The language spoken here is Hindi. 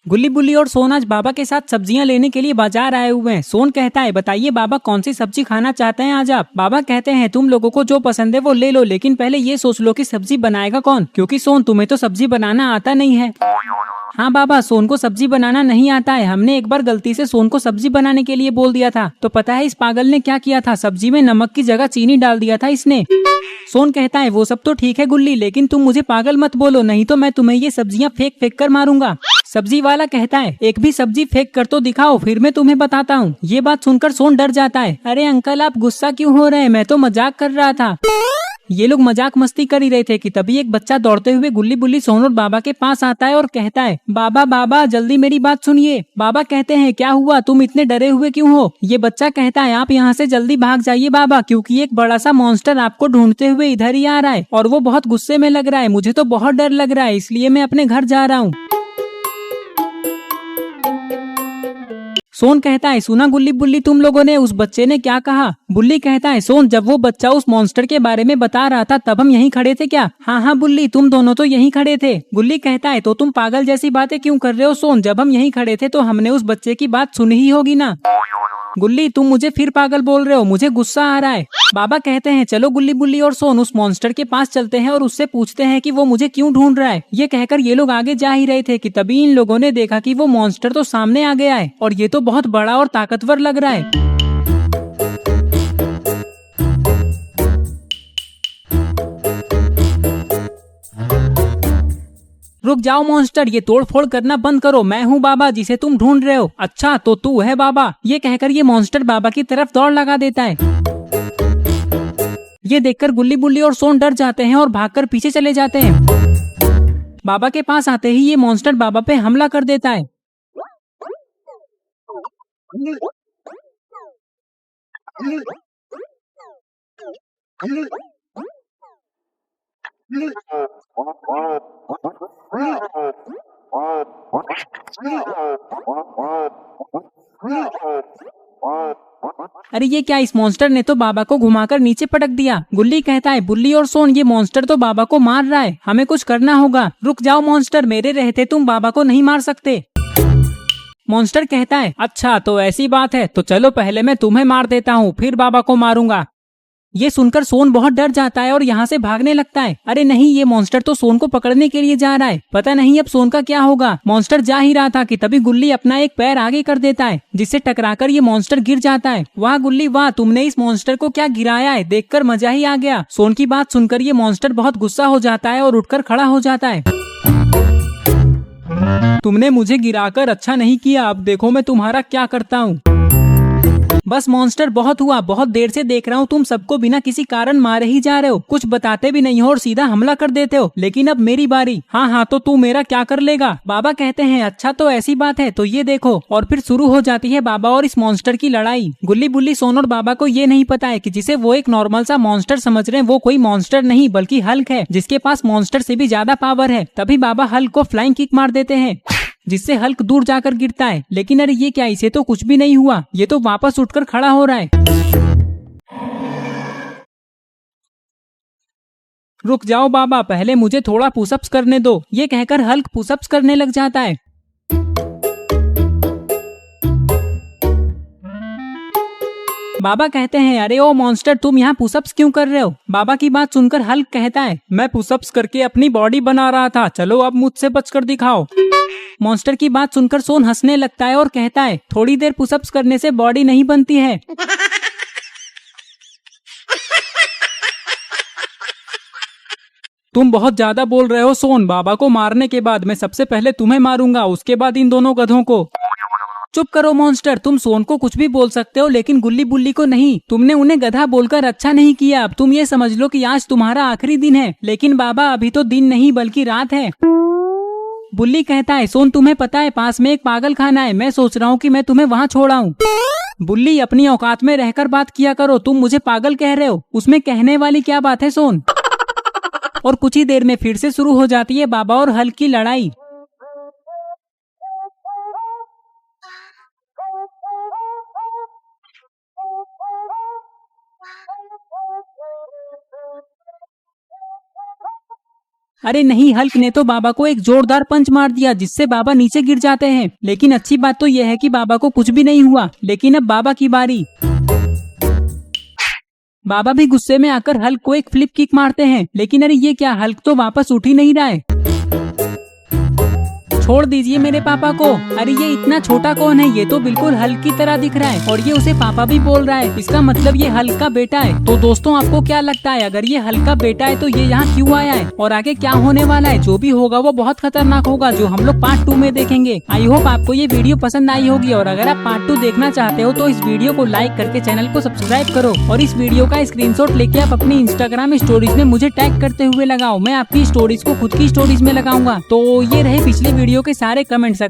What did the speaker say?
गुल्ली बुल्ली और सोन आज बाबा के साथ सब्जियां लेने के लिए बाजार आए हुए हैं। सोन कहता है, बताइए बाबा कौन सी सब्जी खाना चाहते हैं आज आप। बाबा कहते हैं, तुम लोगों को जो पसंद है वो ले लो, लेकिन पहले ये सोच लो कि सब्जी बनाएगा कौन, क्योंकि सोन तुम्हें तो सब्जी बनाना आता नहीं है। हाँ बाबा, सोन को सब्जी बनाना नहीं आता है। हमने एक बार गलती से सोन को सब्जी बनाने के लिए बोल दिया था, तो पता है इस पागल ने क्या किया था, सब्जी में नमक की जगह चीनी डाल दिया था इसने। सोन कहता है, वो सब तो ठीक है गुल्ली, लेकिन तुम मुझे पागल मत बोलो, नहीं तो मैं तुम्हें ये सब्जियां फेंक फेंक कर मारूंगा। सब्जी वाला कहता है, एक भी सब्जी फेंक कर तो दिखाओ, फिर मैं तुम्हें बताता हूँ। ये बात सुनकर सोन डर जाता है। अरे अंकल, आप गुस्सा क्यों हो रहे हैं, मैं तो मजाक कर रहा था। ये लोग मजाक मस्ती कर ही रहे थे कि तभी एक बच्चा दौड़ते हुए गुल्ली बुल्ली सोन और बाबा के पास आता है और कहता है, बाबा बाबा जल्दी मेरी बात सुनिए। बाबा कहते हैं, क्या हुआ, तुम इतने डरे हुए क्यों हो। ये बच्चा कहता है, आप यहाँ से जल्दी भाग जाइए बाबा, क्योंकि एक बड़ा सा मॉन्स्टर आपको ढूंढते हुए इधर ही आ रहा है और वो बहुत गुस्से में लग रहा है। मुझे तो बहुत डर लग रहा है, इसलिए मैं अपने घर जा रहा हूँ। सोन कहता है, सुना गुल्ली बुल्ली तुम लोगों ने, उस बच्चे ने क्या कहा। बुल्ली कहता है, सोन जब वो बच्चा उस मॉन्स्टर के बारे में बता रहा था तब हम यहीं खड़े थे क्या। हाँ हाँ बुल्ली, तुम दोनों तो यहीं खड़े थे। गुल्ली कहता है, तो तुम पागल जैसी बातें क्यों कर रहे हो सोन, जब हम यहीं खड़े थे तो हमने उस बच्चे की बात सुनी ही होगी ना। गुल्ली, तुम मुझे फिर पागल बोल रहे हो, मुझे गुस्सा आ रहा है। बाबा कहते हैं, चलो गुल्ली बुल्ली और सोन उस मॉन्स्टर के पास चलते हैं और उससे पूछते हैं कि वो मुझे क्यों ढूंढ रहा है। ये कहकर ये लोग आगे जा ही रहे थे कि तभी इन लोगों ने देखा कि वो मॉन्स्टर तो सामने आ गया है और ये तो बहुत बड़ा और ताकतवर लग रहा है। रुक जाओ मॉन्स्टर, ये तोड़ फोड़ करना बंद करो, मैं हूँ बाबा जिसे तुम ढूंढ रहे हो। अच्छा, तो तू है बाबा। ये कहकर ये मॉन्स्टर बाबा की तरफ दौड़ लगा देता है। ये देखकर गुल्ली बुल्ली और सोन डर जाते हैं और भागकर पीछे चले जाते हैं। बाबा के पास आते ही ये मॉन्स्टर बाबा पे हमला कर देता है। अरे ये क्या, इस मॉन्स्टर ने तो बाबा को घुमाकर नीचे पटक दिया। गुल्ली कहता है, बुल्ली और सोन ये मॉन्स्टर तो बाबा को मार रहा है, हमें कुछ करना होगा। रुक जाओ मॉन्स्टर, मेरे रहते तुम बाबा को नहीं मार सकते। मॉन्स्टर कहता है, अच्छा तो ऐसी बात है, तो चलो पहले मैं तुम्हें मार देता हूँ, फिर बाबा को मारूंगा। ये सुनकर सोन बहुत डर जाता है और यहाँ से भागने लगता है। अरे नहीं, ये मॉन्स्टर तो सोन को पकड़ने के लिए जा रहा है, पता नहीं अब सोन का क्या होगा। मॉन्स्टर जा ही रहा था कि तभी गुल्ली अपना एक पैर आगे कर देता है, जिससे टकराकर ये मॉन्स्टर गिर जाता है। वाह गुल्ली वाह, तुमने इस मॉन्स्टर को क्या गिराया है, देखकर मजा ही आ गया। सोन की बात सुनकर ये मॉन्स्टर बहुत गुस्सा हो जाता है और उठकर खड़ा हो जाता है। तुमने मुझे गिराकर अच्छा नहीं किया, अब देखो मैं तुम्हारा क्या करता हूँ। बस मॉन्स्टर, बहुत हुआ, बहुत देर से देख रहा हूँ तुम सबको बिना किसी कारण मारे ही जा रहे हो, कुछ बताते भी नहीं हो और सीधा हमला कर देते हो। लेकिन अब मेरी बारी। हाँ हाँ, तो तू मेरा क्या कर लेगा। बाबा कहते हैं, अच्छा तो ऐसी बात है, तो ये देखो। और फिर शुरू हो जाती है बाबा और इस मॉन्स्टर की लड़ाई। गुल्ली बुल्ली सोन और बाबा को ये नहीं पता है कि जिसे वो एक नॉर्मल सा मॉन्स्टर समझ रहे हैं वो कोई मॉन्स्टर नहीं बल्कि हल्क है, जिसके पास मॉन्स्टर से भी ज्यादा पावर है। तभी बाबा हल्क को फ्लाइंग किक मार देते हैं, जिससे हल्क दूर जाकर गिरता है। लेकिन अरे ये क्या, इसे तो कुछ भी नहीं हुआ, ये तो वापस उठकर खड़ा हो रहा है। रुक जाओ बाबा, पहले मुझे थोड़ा पुशअप्स करने दो। ये कहकर हल्क पुशअप्स करने लग जाता है। बाबा कहते हैं, अरे ओ मॉन्स्टर, तुम यहाँ पुशअप्स क्यों कर रहे हो। बाबा की बात सुनकर हल्क कहता है, मैं पुशअप्स करके अपनी बॉडी बना रहा था, चलो अब मुझसे बचकर दिखाओ। मॉन्स्टर की बात सुनकर सोन हंसने लगता है और कहता है, थोड़ी देर पुशअप्स करने से बॉडी नहीं बनती है। तुम बहुत ज्यादा बोल रहे हो सोन, बाबा को मारने के बाद मैं सबसे पहले तुम्हें मारूंगा, उसके बाद इन दोनों गधों को। चुप करो मॉन्स्टर, तुम सोन को कुछ भी बोल सकते हो लेकिन गुल्ली बुल्ली को नहीं। तुमने उन्हें गधा बोलकर अच्छा नहीं किया, अब तुम ये समझ लो कि आज तुम्हारा आखिरी दिन है। लेकिन बाबा, अभी तो दिन नहीं बल्कि रात है। बुल्ली कहता है, सोन तुम्हें पता है पास में एक पागल खाना है, मैं सोच रहा हूँ कि मैं तुम्हें वहाँ छोड़ाऊं। बुल्ली, अपनी औकात में रहकर बात किया करो, तुम मुझे पागल कह रहे हो, उसमें कहने वाली क्या बात है सोन। और कुछ ही देर में फिर से शुरू हो जाती है बाबा और हल्क की लड़ाई। अरे नहीं, हल्क ने तो बाबा को एक जोरदार पंच मार दिया जिससे बाबा नीचे गिर जाते हैं। लेकिन अच्छी बात तो यह है कि बाबा को कुछ भी नहीं हुआ। लेकिन अब बाबा की बारी। बाबा भी गुस्से में आकर हल्क को एक फ्लिप किक मारते हैं। लेकिन अरे ये क्या, हल्क तो वापस उठ ही नहीं रहा है। छोड़ दीजिए मेरे पापा को। अरे ये इतना छोटा कौन है, ये तो बिल्कुल हल्क की तरह दिख रहा है और ये उसे पापा भी बोल रहा है। इसका मतलब ये हल्क का बेटा है। तो दोस्तों आपको क्या लगता है, अगर ये हल्क का बेटा है तो ये यहाँ क्यों आया है और आगे क्या होने वाला है? जो भी होगा वो बहुत खतरनाक होगा, जो हम लोग पार्ट 2 में देखेंगे। आई होप आपको ये वीडियो पसंद आई होगी और अगर आप पार्ट 2 देखना चाहते हो तो इस वीडियो को लाइक करके चैनल को सब्सक्राइब करो और इस वीडियो का स्क्रीनशॉट लेके आप अपनी इंस्टाग्राम स्टोरीज में मुझे टैग करते हुए लगाओ। मैं आपकी स्टोरीज को खुद की स्टोरीज में लगाऊंगा। तो ये रहे पिछले वीडियो के सारे कमेंट्स।